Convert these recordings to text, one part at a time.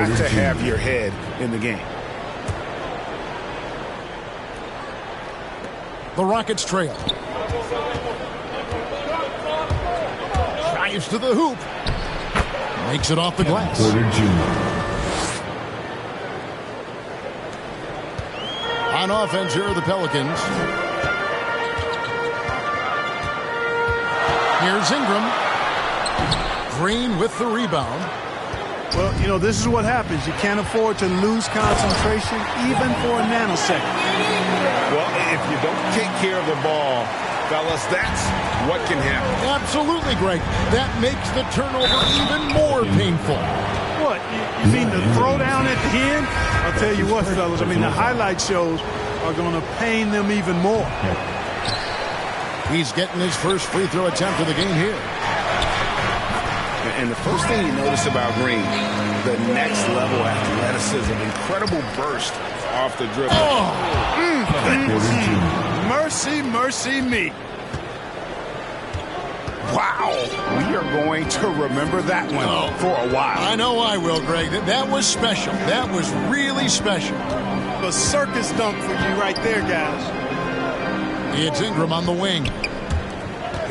got to have your head in the game. The Rockets trail. Drives to the hoop. Makes it off the glass. On offense, here are the Pelicans. Here's Ingram. Green with the rebound. Well, you know, this is what happens. You can't afford to lose concentration even for a nanosecond. Well, if you don't take care of the ball, fellas, that's what can happen. Absolutely, Greg. That makes the turnover even more painful. What? You mean the throwdown at the end? I'll tell you what, fellas. I mean, the highlight shows are going to pain them even more. He's getting his first free throw attempt of the game here. And the first thing you notice about Green, the next level athleticism, incredible burst off the dribble. Mercy, mercy me. Wow. We are going to remember that one for a while. I know I will, Greg. That was special. That was really special. A circus dunk for you right there, guys. It's Ingram on the wing.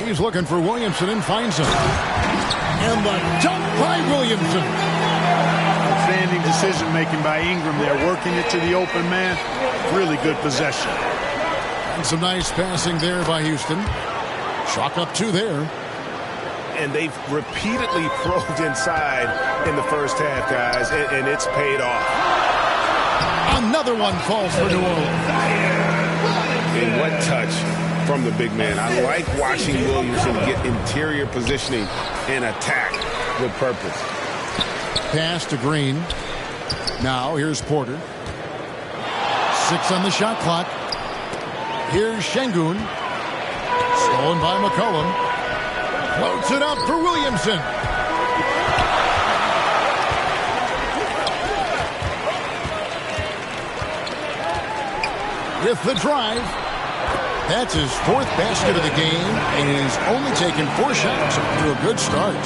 He's looking for Williamson and finds him. And the dunk by Williamson. Outstanding decision-making by Ingram there, working it to the open man. Really good possession. And some nice passing there by Houston. Chalk up 2 there. And they've repeatedly probed inside in the first half, guys, and it's paid off. Another one falls for New Orleans. And what touch from the big man. I like watching Williamson get interior positioning and attack with purpose. Pass to Green. Now here's Porter. 6 on the shot clock. Here's Şengün. Stolen by McCollum. Floats it up for Williamson. With the drive. That's his 4th basket of the game, and he's only taken 4 shots to a good start.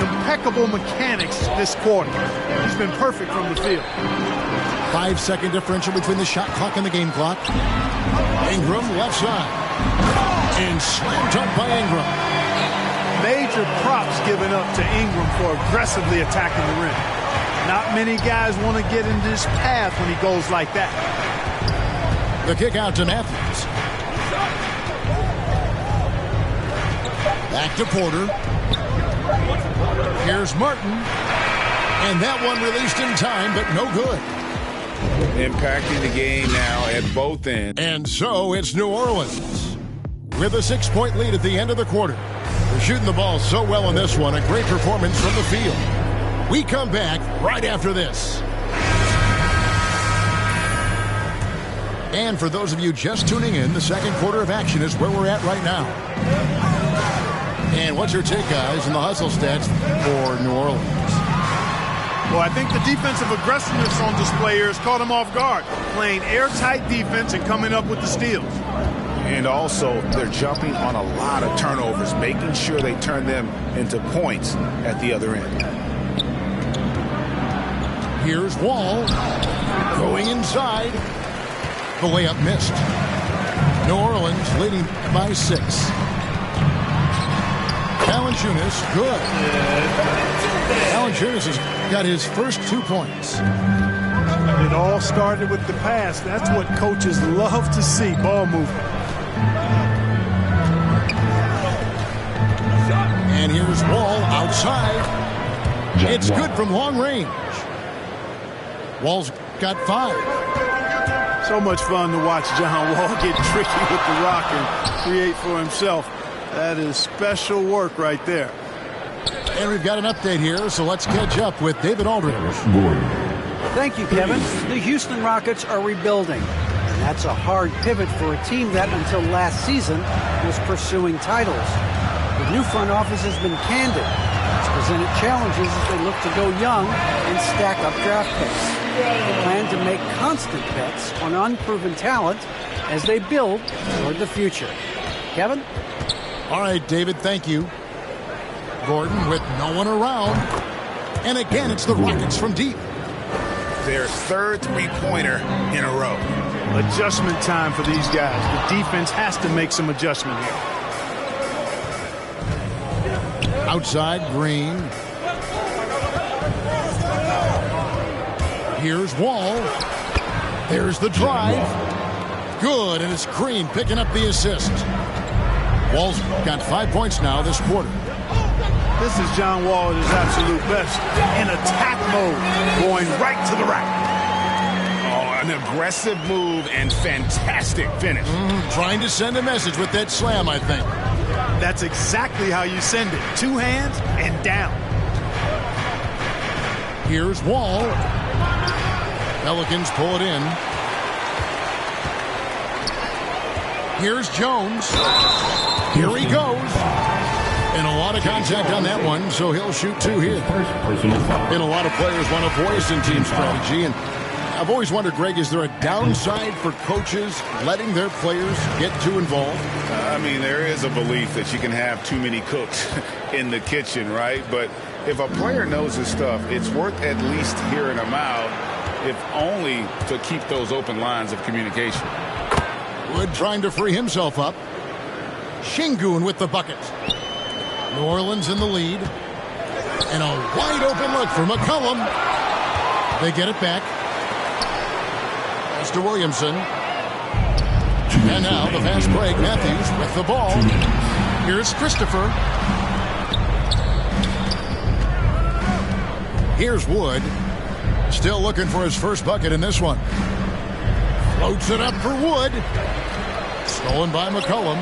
Impeccable mechanics this quarter. He's been perfect from the field. 5-second differential between the shot clock and the game clock. Ingram left side. And slammed up by Ingram. Major props given up to Ingram for aggressively attacking the rim. Not many guys want to get into his path when he goes like that. The kick out to Matthews. Back to Porter. Here's Martin. And that one released in time, but no good. Impacting the game now at both ends. And so it's New Orleans with a 6-point lead at the end of the quarter. They're shooting the ball so well in this one. A great performance from the field. We come back right after this. And for those of you just tuning in, the second quarter of action is where we're at right now. And what's your take, guys, in the hustle stats for New Orleans? Well, I think the defensive aggressiveness on display here has caught them off guard. Playing airtight defense and coming up with the steals. And also, they're jumping on a lot of turnovers, making sure they turn them into points at the other end. Here's Wall going inside. The layup missed. New Orleans leading by 6. Valanciunas, good. Valanciunas has got his first 2 points. It all started with the pass. That's what coaches love to see, ball movement. And here's Wall outside. It's good from long range. Wall's got 5. So much fun to watch John Wall get tricky with the rock and create for himself. That is special work right there. And we've got an update here, so let's catch up with David Aldridge. Thank you, Kevin. The Houston Rockets are rebuilding. And that's a hard pivot for a team that, until last season, was pursuing titles. The new front office has been candid. It's presented challenges as they look to go young and stack up draft picks. They plan to make constant bets on unproven talent as they build toward the future. Kevin? All right, David, thank you. Gordon with no one around. And again, it's the Rockets from deep. Their third three-pointer in a row. Adjustment time for these guys. The defense has to make some adjustment here. Outside, Green. Here's Wall. There's the drive. Good, and it's Green picking up the assist. Wall's got 5 points now this quarter. This is John Wall at his absolute best. In attack mode, going right to the rack. Oh, an aggressive move and fantastic finish. Trying to send a message with that slam, I think. That's exactly how you send it. Two hands and down. Here's Wall. Pelicans pull it in. Here's Jones. Here he goes. And a lot of contact on that one, so he'll shoot two here. And a lot of players want a voice in team strategy. And I've always wondered, Greg, is there a downside for coaches letting their players get too involved? I mean, there is a belief that you can have too many cooks in the kitchen, right? But if a player knows his stuff, it's worth at least hearing him out, if only to keep those open lines of communication. Wood trying to free himself up. Sengun with the bucket. New Orleans in the lead. And a wide open look for McCollum. They get it back. Pass to Williamson. And now the fast break. Matthews with the ball. Here's Christopher. Here's Wood. Still looking for his first bucket in this one. Floats it up for Wood. Stolen by McCollum.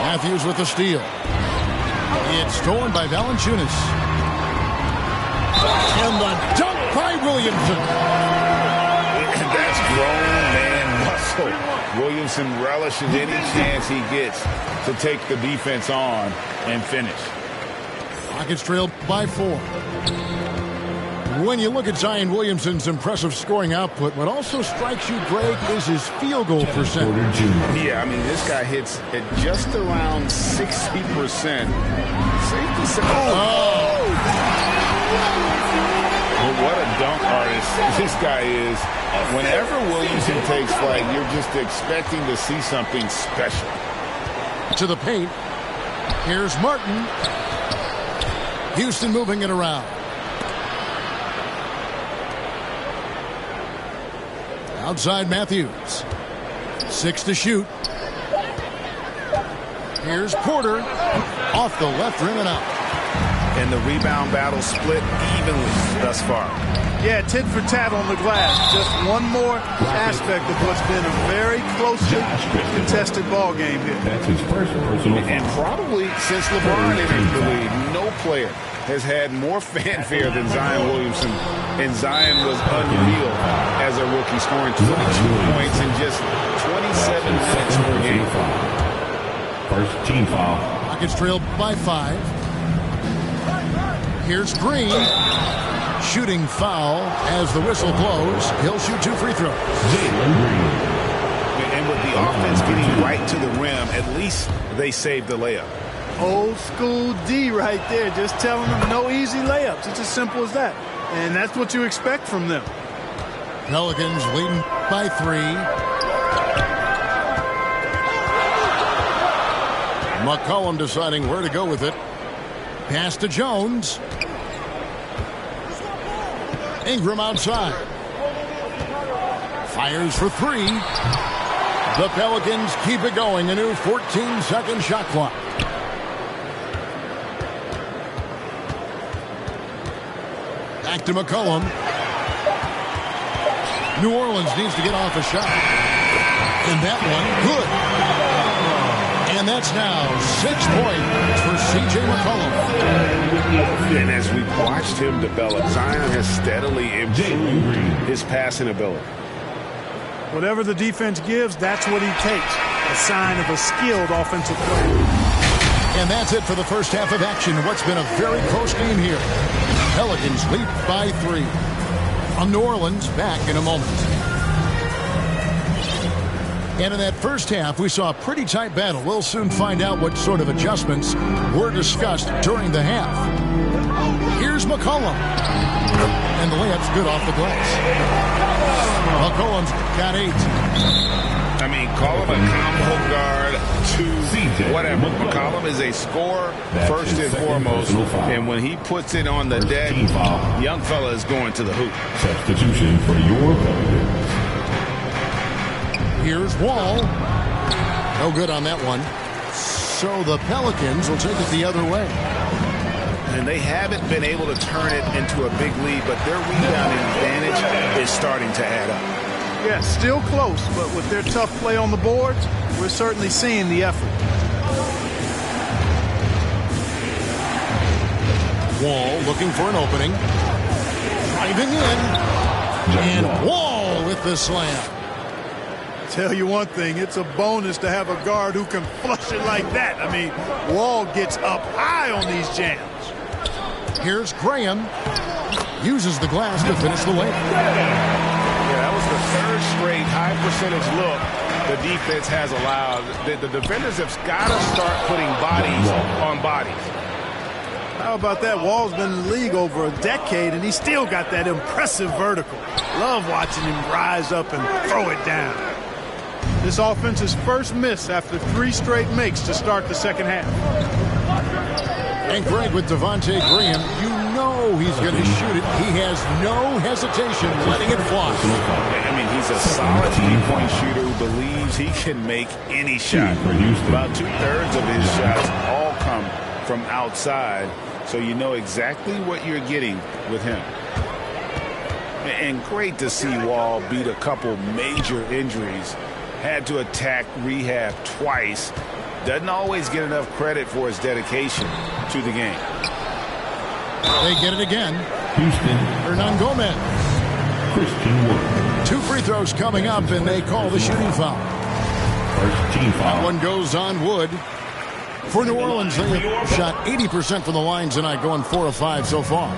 Matthews with the steal. It's stolen by Valanciunas. And the dunk by Williamson. And that's grown man muscle. Williamson relishes any chance he gets to take the defense on and finish. Rockets trail by 4. When you look at Zion Williamson's impressive scoring output, what also strikes you, Greg, is his field goal percentage. Yeah, I mean, this guy hits at just around 60%. Safe to say. Oh! Well, what a dunk artist this guy is. Whenever Williamson takes flight, you're just expecting to see something special. To the paint. Here's Martin. Houston moving it around. Outside Matthews. 6 to shoot. Here's Porter. Off the left rim and out. And the rebound battle split evenly thus far. Yeah, tit for tat on the glass. Just one more aspect of what's been a very closely contested ball game here. That's his personal And probably since LeBron entered the league, no player has had more fanfare than Zion Williamson. And Zion was unreal as a rookie, scoring 22 points in just 27 minutes per game. First team foul. Rockets trailed by 5. Here's Green. Shooting foul as the whistle blows. He'll shoot 2 free throws. Jalen Green. And with the offense getting right to the rim, at least they saved the layup. Old school D right there, just telling them no easy layups. It's as simple as that. And that's what you expect from them. Pelicans leading by 3. McCollum deciding where to go with it. Pass to Jones. Ingram outside. Fires for 3. The Pelicans keep it going. A new 14-second shot clock. Back to McCollum. New Orleans needs to get off a shot. And that one, good. And that's now 6 points for C.J. McCollum. And as we've watched him develop, Zion has steadily improved his passing ability. Whatever the defense gives, that's what he takes. A sign of a skilled offensive player. And that's it for the first half of action. What's been a very close game here. Pelicans lead by 3. On New Orleans, back in a moment. And in that first half, we saw a pretty tight battle. We'll soon find out what sort of adjustments were discussed during the half. Here's McCollum. And the layup's good off the glass. McCollum's got 8. I mean, call him a combo guard to whatever. McCollum is a scorer first and foremost. And when he puts it on the deck, young fella is going to the hoop. Substitution for your Pelicans. Here's Wall. No good on that one. So the Pelicans will take it the other way. And they haven't been able to turn it into a big lead, but their rebounding advantage is starting to add up. Yeah, still close, but with their tough play on the boards, we're certainly seeing the effort. Wall looking for an opening. Driving in. And Wall with the slam. Tell you one thing, it's a bonus to have a guard who can flush it like that. I mean, Wall gets up high on these jams. Here's Graham. Uses the glass to finish the layup. Yeah, that was the third straight high percentage look the defense has allowed. The defenders have got to start putting bodies on bodies. How about that? Wall's been in the league over a decade, and he still got that impressive vertical. Love watching him rise up and throw it down. This offense's first miss after 3 straight makes to start the second half. And Greg, with Devontae Graham, you know he's going to shoot it. He has no hesitation letting it fly. I mean, he's a solid 3-point shooter who believes he can make any shot. About 2/3 of his shots all come from outside, so you know exactly what you're getting with him. And great to see Wall beat a couple major injuries. Had to attack rehab twice. Doesn't always get enough credit for his dedication to the game. They get it again. Houston. Hernan Gomez. Christian Wood. 2 free throws coming up, and they call the shooting foul. First team foul. One goes on Wood. For New Orleans, they have shot 80% from the line tonight, going 4 of 5 so far.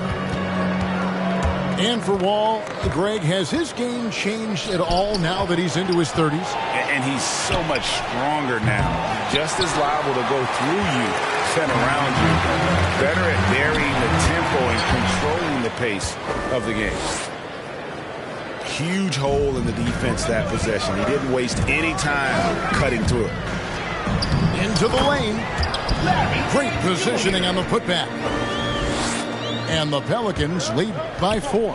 And for Wall, Greg, has his game changed at all now that he's into his 30s? And he's so much stronger now. Just as liable to go through you and around you. Better at varying the tempo and controlling the pace of the game. Huge hole in the defense that possession. He didn't waste any time cutting through it. Into the lane. Great positioning on the putback. And the Pelicans lead by 4.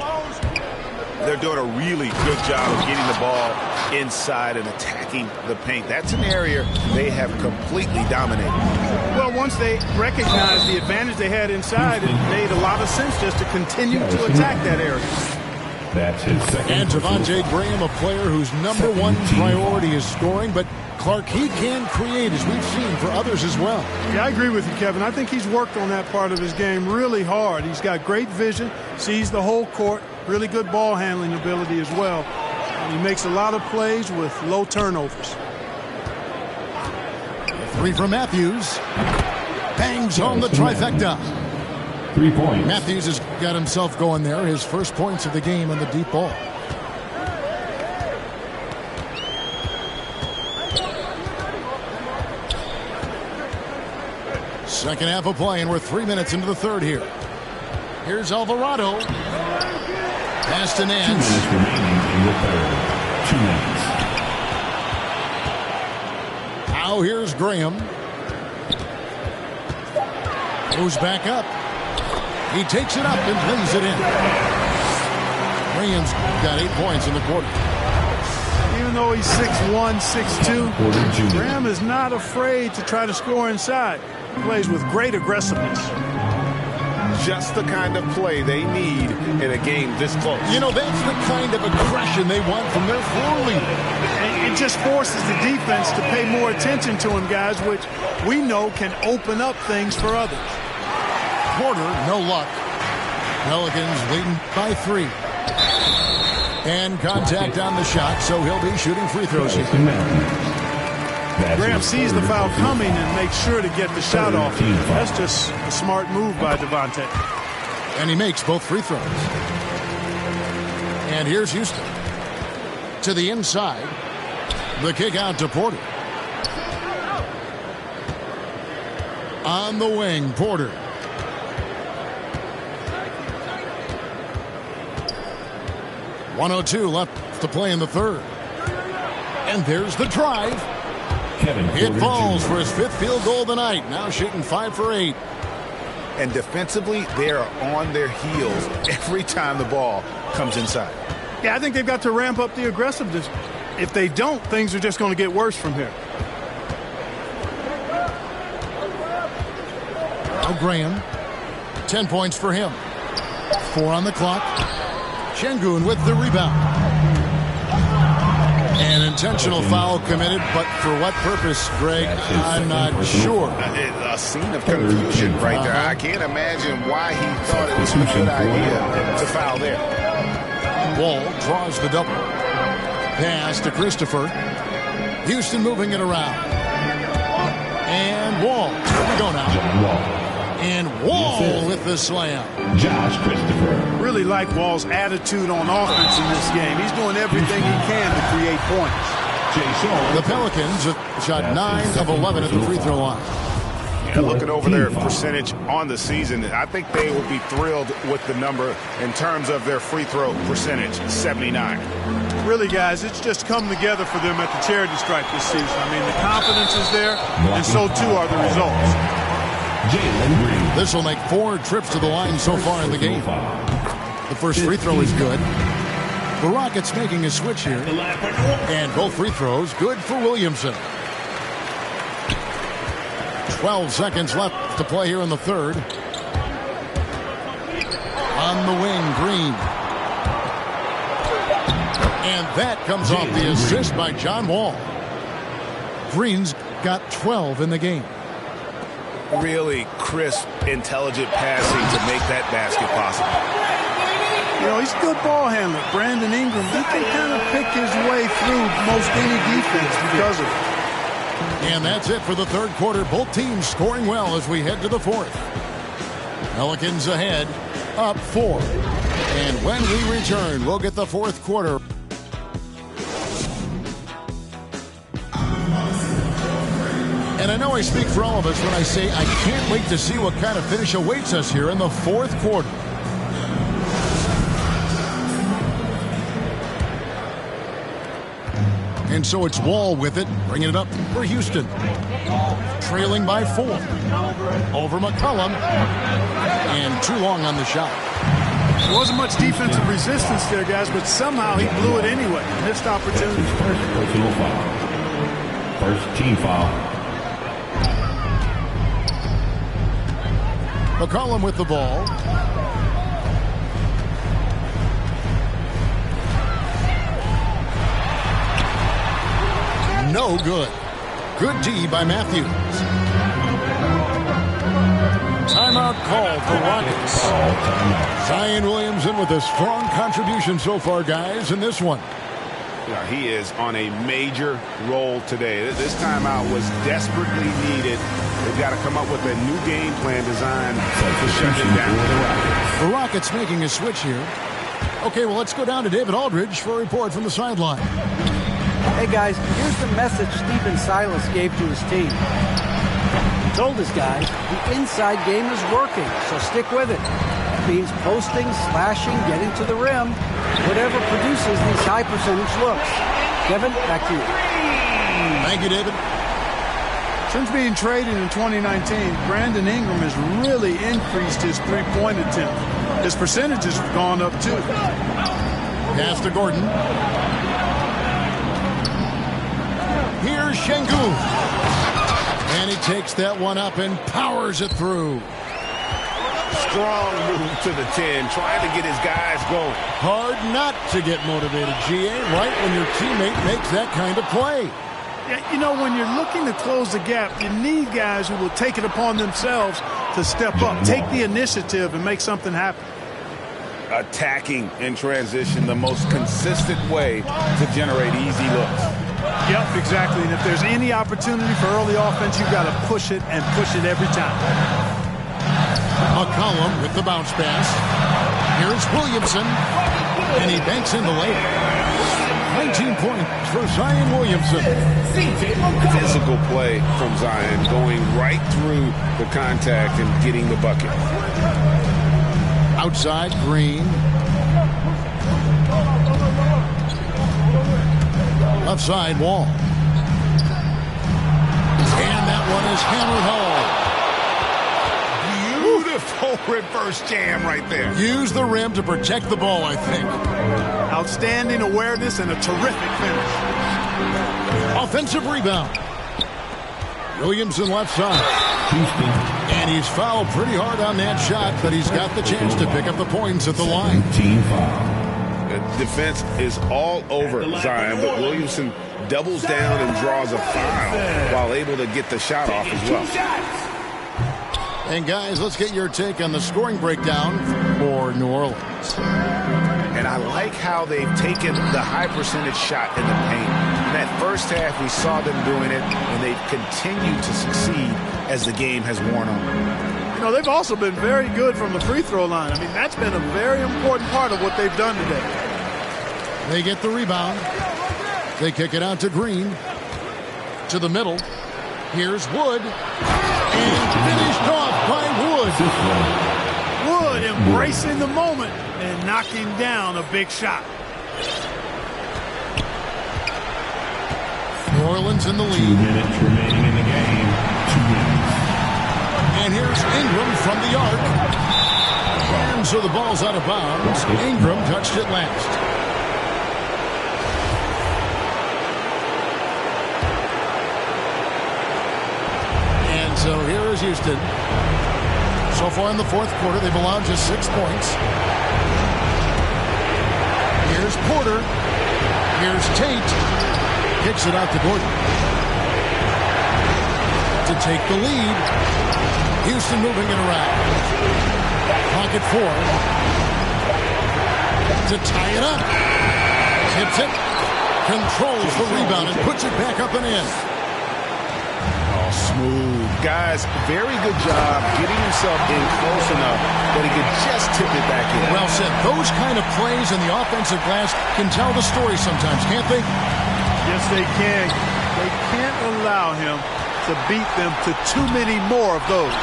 They're doing a really good job of getting the ball inside and attacking the paint. That's an area they have completely dominated. Well, once they recognized the advantage they had inside, it made a lot of sense just to continue to attack that area. That's his second. And Devontae Graham, a player whose #1 priority is scoring, but Clark, he can create, as we've seen, for others as well. Yeah, I agree with you, Kevin. I think he's worked on that part of his game really hard. He's got great vision, sees the whole court, really good ball handling ability as well. And he makes a lot of plays with low turnovers. 3 from Matthews. Bangs home the trifecta. 3 points. Matthews has got himself going there. His first points of the game on the deep ball. Second half of play, and we're 3 minutes into the third here. Here's Alvarado. Pass to 2 Nance. minutes remaining in the third. 2 minutes. Now here's Graham. Goes back up. He takes it up and lays it in. Graham's got 8 points in the quarter. Even though he's 6'1", 6'2", Porter Jr. Graham is not afraid to try to score inside. He plays with great aggressiveness. Just the kind of play they need in a game this close. You know, that's the kind of aggression they want from their floor leader. And it just forces the defense to pay more attention to him, guys, which we know can open up things for others. Porter, no luck. Pelicans leading by 3. And contact on the shot, so he'll be shooting free throws here. Graham sees the foul coming and makes sure to get the shot off. That's just a smart move by Devontae. And he makes both free throws. And here's Houston. To the inside. The kick out to Porter. On the wing, Porter. 1:02 left to play in the third. And there's the drive. Kevin It Porter falls Jr. for his 5th field goal of the night. Now shooting 5 for 8. And defensively, they are on their heels every time the ball comes inside. Yeah, I think they've got to ramp up the aggressiveness. If they don't, things are just going to get worse from here. Now Graham, 10 points for him. 4 on the clock. Şengün with the rebound. An intentional foul committed, but for what purpose, Greg? I'm not sure. A scene of confusion right there. I can't imagine why he thought it was a good idea to foul there. Wall draws the double. Pass to Christopher. Houston moving it around. And Wall. Here we go now. John Wall. And Wall with the slam. Josh Christopher. Really like Wall's attitude on offense in this game. He's doing everything he can to create points. Jay Shaw. The Pelicans shot 9 of 11 at the free throw line. Yeah, looking over their percentage on the season, I think they will be thrilled with the number in terms of their free throw percentage, 79. Really, guys, it's just come together for them at the charity stripe this season. I mean, the confidence is there, and so too are the results. Jalen Green. This will make 4 trips to the line so far in the game. The first free throw is good. The Rockets making a switch here. And both free throws good for Williamson. 12 seconds left to play here in the third. On the wing, Green. And that comes off the assist by John Wall. Green's got 12 in the game. Really crisp, intelligent passing to make that basket possible. You know, he's a good ball handler. Brandon Ingram, he can kind of pick his way through most any defense because of it. And that's it for the third quarter. Both teams scoring well as we head to the fourth. Pelicans ahead, up 4. And when we return, we'll get the fourth quarter. And I know I speak for all of us when I say I can't wait to see what kind of finish awaits us here in the fourth quarter. And so it's Wall with it, bringing it up for Houston. Trailing by 4. Over McCollum. And too long on the shot. There wasn't much defensive resistance there, guys, but somehow he blew it anyway. Missed opportunity. First personal foul. First team foul. McCollum with the ball. No good. Good D by Matthews. Timeout called for Rockets. Zion Williamson with a strong contribution so far, guys, in this one. Yeah, he is on a major role today. This timeout was desperately needed. They've got to come up with a new game plan designed to shut him down. The Rockets making a switch here. Okay, well, let's go down to David Aldridge for a report from the sideline. Hey guys, here's the message Stephen Silas gave to his team. He told his guys the inside game is working, so stick with it. That means posting, slashing, getting to the rim, whatever produces these high percentage looks. Kevin, back to you. Thank you, David. Since being traded in 2019, Brandon Ingram has really increased his three-point attempt. His percentages have gone up too. Pass to Gordon. Here's Şengün. And he takes that one up and powers it through. Strong move to the 10, trying to get his guys going. Hard not to get motivated, GA, right when your teammate makes that kind of play. Yeah, you know, when you're looking to close the gap, you need guys who will take it upon themselves to step up, take the initiative, and make something happen. Attacking in transition, the most consistent way to generate easy looks. Yep, exactly. And if there's any opportunity for early offense, you've got to push it and push it every time. McCollum with the bounce pass. Here's Williamson. And he banks in the layup. 19 points for Zion Williamson. Physical play from Zion, going right through the contact and getting the bucket. Outside, Green. Left side, Wall. And that one is hammered home. Beautiful reverse jam right there. Use the rim to protect the ball, I think. Outstanding awareness and a terrific finish. Offensive rebound. Williamson left side. Houston. And he's fouled pretty hard on that shot, but he's got the chance to pick up the points at the line. Team foul. The defense is all over Zion, but Williamson doubles down and draws a foul while able to get the shot off as well. And guys, let's get your take on the scoring breakdown for New Orleans. And I like how they've taken the high percentage shot in the paint. In that first half, we saw them doing it, and they've continued to succeed as the game has worn on. You know, they've also been very good from the free throw line. I mean, that's been a very important part of what they've done today. They get the rebound. They kick it out to Green. To the middle. Here's Wood. And finished off by Wood. Wood embracing the moment and knocking down a big shot. New Orleans in the 2 lead. minutes remaining in the game. 2 minutes. And here's Ingram from the arc. And so the ball's out of bounds. Ingram touched it last. And so here is Houston. So far in the fourth quarter, they've allowed just 6 points. Here's Porter. Here's Tate. Kicks it out to Gordon. To take the lead. Houston moving it around. Pocket 4. To tie it up. Tips it. Controls the rebound and puts it back up and in. Oh, smooth. Guys, very good job getting himself in close enough that he could just tip it back in. Well said. Those kind of plays in the offensive glass can tell the story sometimes, can't they? Yes, they can. They can't allow him to beat them to too many more of those.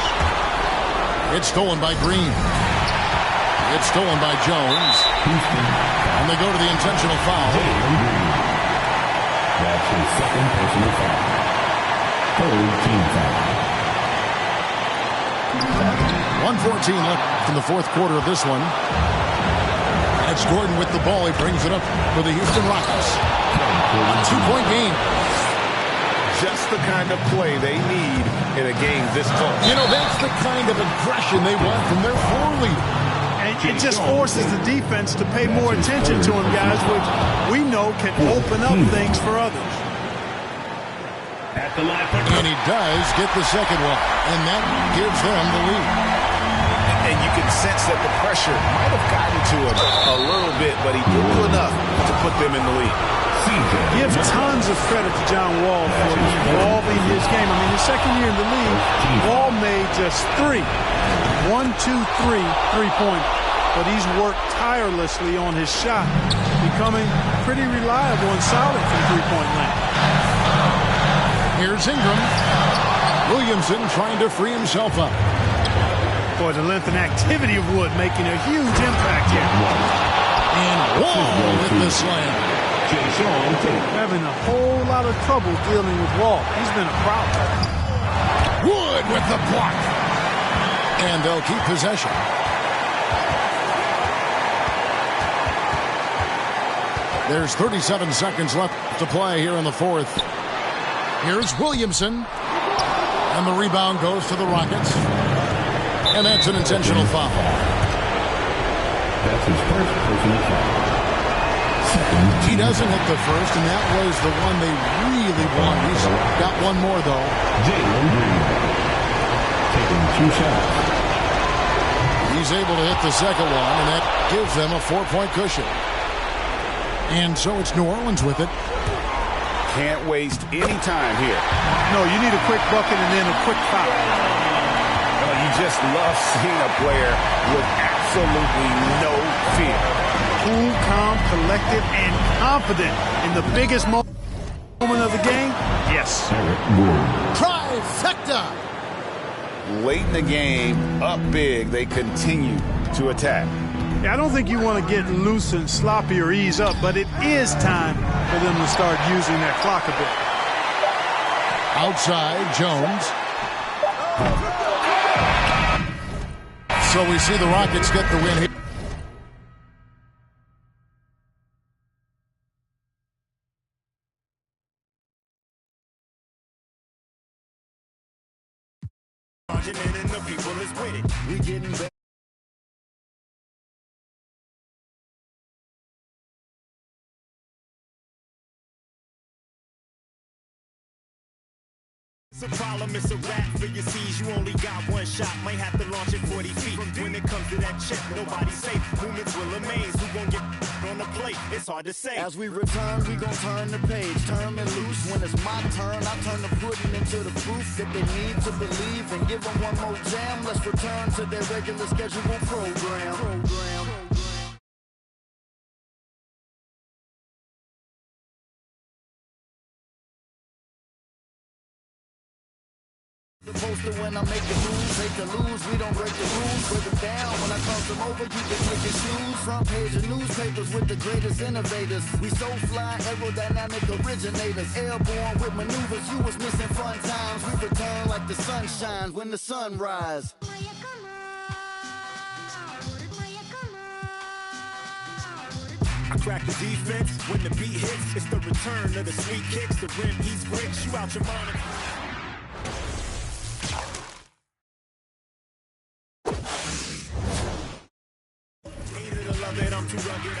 It's stolen by Green. It's stolen by Jones. Houston. And they go to the intentional foul. That's his second personal foul. Third team foul. 1:14 left in the fourth quarter of this one. It's Gordon with the ball. He brings it up for the Houston Rockets. A 2-point game. Just the kind of play they need in a game this close. You know, that's the kind of aggression they want from their floor leader. And it just forces the defense to pay more attention to him, guys, which we know can open up things for others. And he does get the second one, and that gives them the lead. And you can sense that the pressure might have gotten to him a little bit, but he did enough to put them in the lead. Give tons of credit to John Wall for evolving his game. I mean, his second year in the league, Wall made just 3. 1, 2, 3 3-point. But he's worked tirelessly on his shot, becoming pretty reliable and solid from three-point land. Here's Ingram. Williamson trying to free himself up. Boy, the length and activity of Wood making a huge impact here. And Wall with the slam. Having a whole lot of trouble dealing with Wall. He's been a problem. Wood with the block. And they'll keep possession. There's 37 seconds left to play here in the fourth. Here's Williamson. And the rebound goes to the Rockets. And that's an intentional foul. That's his first personal foul. He doesn't hit the first, and that was the one they really won. He's got one more, though. Jalen Green taking 2 shots. He's able to hit the second one, and that gives them a 4-point cushion. And so it's New Orleans with it. Can't waste any time here. No, you need a quick bucket and then a quick foul. Well, you just love seeing a player with absolutely no fear. Cool, calm, collected, and confident in the biggest moment of the game. Yes. Trifecta. Late in the game, up big, they continue to attack. Yeah, I don't think you want to get loose and sloppy or ease up, but it is time for them to start using that clock a bit. Outside, Jones. So we see the Rockets get the win here. We getting better. It's a problem, it's a rap for your C's. You only got one shot, might have to launch it 40 feet. When it comes to that check, nobody's safe. Movements will amaze. Who gon' get on the plate? It's hard to say. As we return, we gon' turn the page, turn and loose. When it's my turn, I turn the pudding into the proof that they need to believe and give them one more jam. Let's return to their regular scheduled program. Supposed to when I make the moves, hate to lose, we don't break the rules, break them down. When I cross them over, you can take your shoes. Front page of newspapers with the greatest innovators. We so fly, aerodynamic originators. Airborne with maneuvers, you was missing fun times. We return like the sun shines when the sun rise. I crack the defense when the beat hits. It's the return of the sweet kicks. The rim eats bricks, you out your mind. I'm too rugged.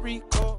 Rico.